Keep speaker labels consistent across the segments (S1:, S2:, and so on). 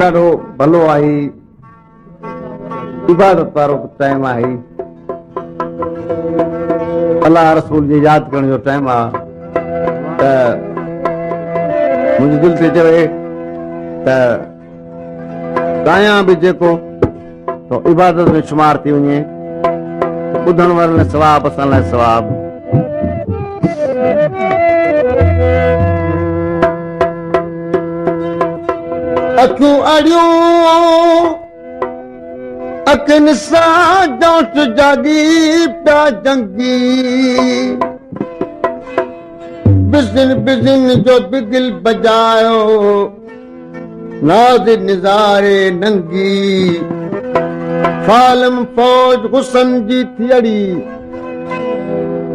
S1: ॾाढो भलो आई इबादत वारो टाइम आहे अल्लाह रसूल जी यादि करण जो टाइम आहे त मुंहिंजे दिलि ते चवे त ॻायां बि जेको त इबादत में शुमार थी वञे ॿुधण वारनि लाइ सवाब असां लाइ सवाब अखियूं अड़ियूं अखियुनि सां जोश जागी पिया जंगी बिज़िन बिज़िन जो बिगिल बजायो नाज़ निज़ारे नंगी फालम फौज हुसन जी थियड़ी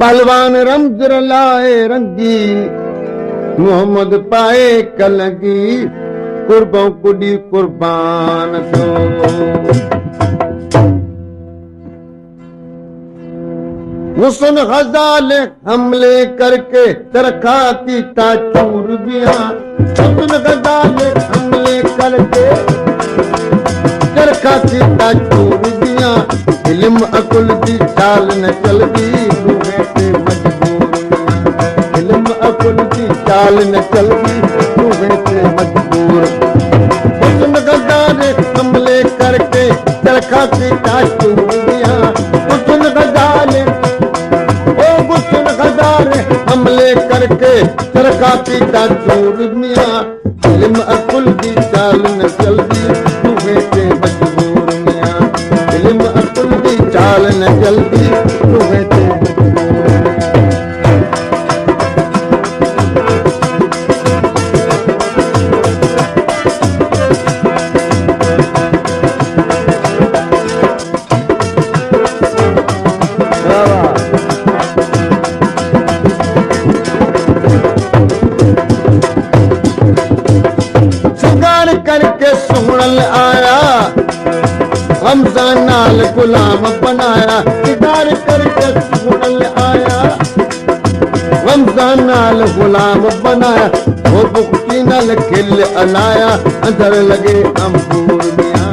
S1: पहलवान रमज रलाए रंगी मोहम्मद पाए कलंगी कुर्बों कुड़ी कुर्बान थो हुसन ग़ज़ाल हमले करके तरखाती ताचूर बिया हुसन ग़ज़ाल हमले करके तरखाती ताचूर बिया इल्म अकुल दी चाल न चलदी रूहे ते मजबूर इल्म अकुल दी चाल न चलदी रूहे ते मजबूर हुसन ग़ज़ाल हमले करके तरखाती ताचूर बिया हुसन ग़ज़ाल हमले करके तरकाती ताचूर मियां इल्म अकुल की चाल न चलदी रूहे ते मजबूर मियां इल्म अकुल की चाल न चलदी रूहे ते नाल गुलाम बनाया किदार करके सुनल आया रमजान नाल गुलाम बनाया वो बुक्ति नाल खिल अलाया अंदर लगे अंबूर मियां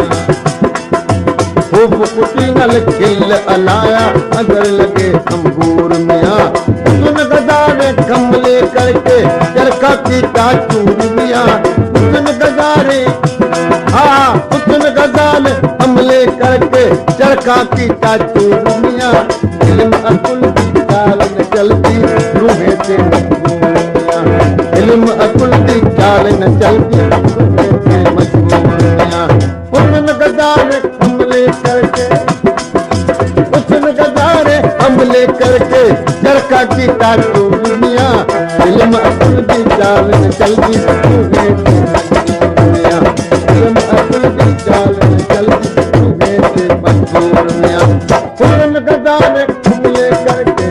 S1: वो बुक्ति नाल खिल अलाया अंदर लगे अंबूर मियां सुन गदारे कमले करके चरखा की ताचूर मियां सुन गदारे हुसन ग़ज़ाल हमले करके चरखा की ताचूर मियां इल्म अकुल की चाल न चलदी रूहे ते मजबूर मियां इल्म अकुल की चाल न चलदी रूहे ते मजबूर मियां हुसन ग़ज़ाल हमले करके हुसन ग़ज़ाल हमले करके चरखा की ताचूर मियां इल्म अकुल की चाल न चलदी रूहे ते इल्म अकुल की चाल न चलदी रूहे ते मजबूर मियां हुसन ग़ज़ाल हमले करके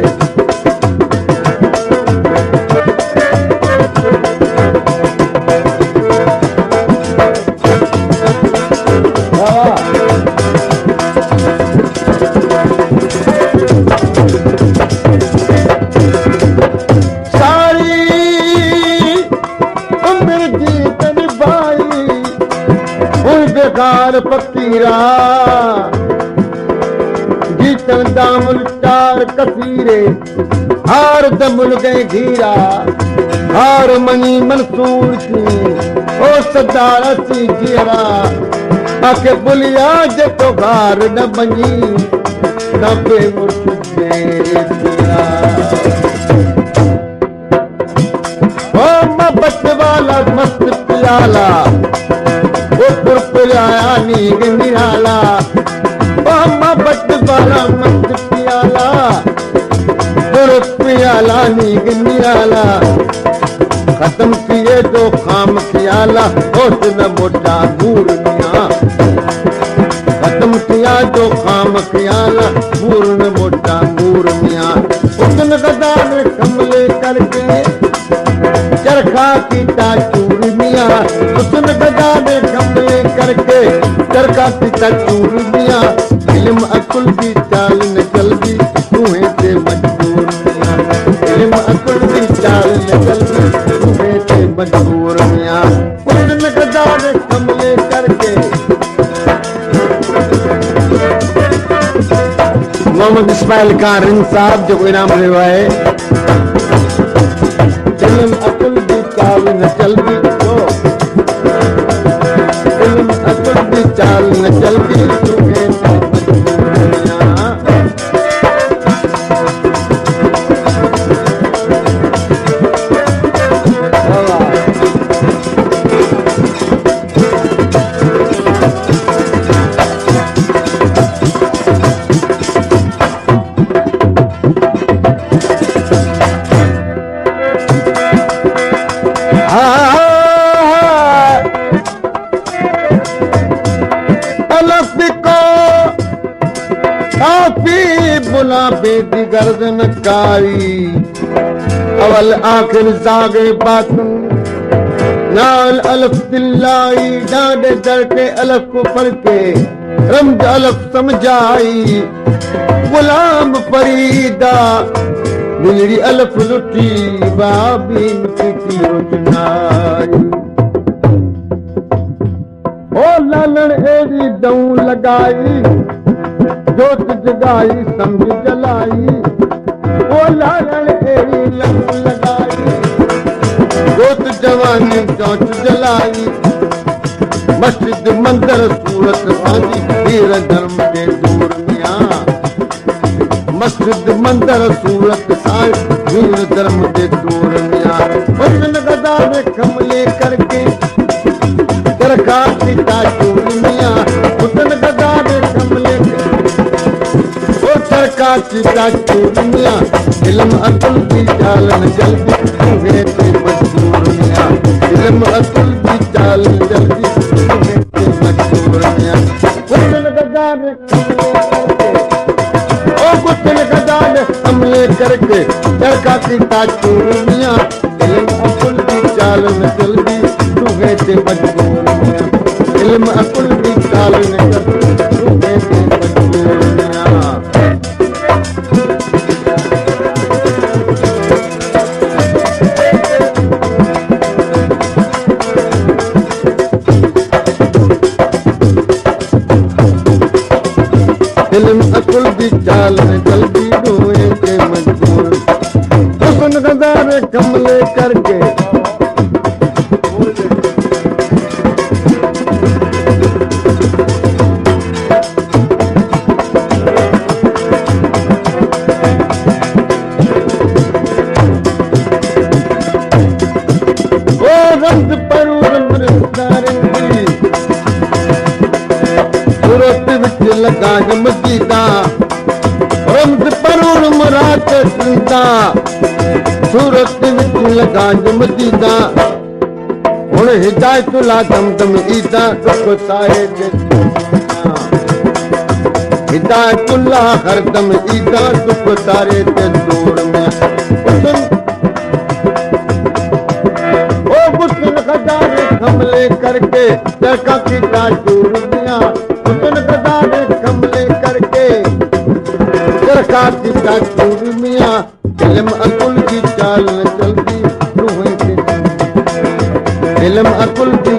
S1: फकीरा जीतन दामुल चार कसीरे हार दमुल गए घीरा हार मनी मंसूर थी ओ सदारा सी जीरा आके बुलिया जे तो घार न बनी न पे मुर्शिदे जीरा ओ मोहब्बत वाला मस्त प्याला वो पुरपुराया नीग निराला मोहब्बत वाला मस्त प्याला पुरपुराया नीग निराला खत्म किए जो खाम ख्याला हुस्न मोटा नूर मियां खत्म किया जो खाम ख्याला पूर्ण मोटा नूर मियां हुस्न ग़ज़ाल कमले करके चरखा की ताचूर मियां हुस्न ग़ज़ाल कमले करके चरखा की ताचूर मियां इल्म अकुल की चाल न चलदी रूहे ते मजबूर मियां इल्म अकुल की चाल न चलदी रूहे ते मजबूर मियां हुस्न ग़ज़ाल कमले कमले करके मोहम्मद इस्माइल कारन साहब जो इनाम रहियो आहे इल्म अकुल जी चाल न चलदी तो इल्म अकुल जी चाल न चलदी तूं बुला बेदी गर्दन कारी अवल आखिर जागे बातन नाल अलफ दिल्लाई डांडे दर के अलफ को पढ़ के रमज अलफ समझाई गुलाम फरीदा मिलरी अलफ लुटी बाबी मिट्टी रोचनाई ओ लालन एड़ी दऊं लगाई जोत जगाई समझ जलाई ओ लालन एड़ी लहू लगाई जोत जवानी चौंच जलाई मस्जिद मंदिर सूरत सांझी वीर धर्म के दूर मियां मस्जिद मंदिर सूरत सांझी वीर धर्म के दूर मियां हुस्न गदा में कमले करके दरखा सीता चूर मियां हुस्न गदा में कमले का सीता चूरिया इल्म अकुल की चाल न जल्दी तुम्हें ते मजबूर मियां इल्म अकुल की चाल न जल्दी तुम्हें ते मजबूर मियां गुस्सन गदार हमले करके दरका सीता चूरिया इल्म अकुल की चाल न जल्दी तुम्हें ते मजबूर मियां इल्म अकुल की चाल न जल्दी तुम्हें ते मजबूर मियां इल्म अकुल की चाल में जल्दी हुए के मजबूर हुस्न गदार कमले करके ओ रंग पर सूरत विच लगा मस्जिदा रमज परूर मुराद चिंता सूरत विच लगा मस्जिदा हुण हिदायत ला दम दम ईदा दुख साए हिदायत ला हरदम ईदा दुख तारे ते दूर में ओ गुस्सन खदार हमले करके दरका की चूर मियां सीता चूर मियां इल्म अकुल की चाल न जल्दी इल्म अकुल की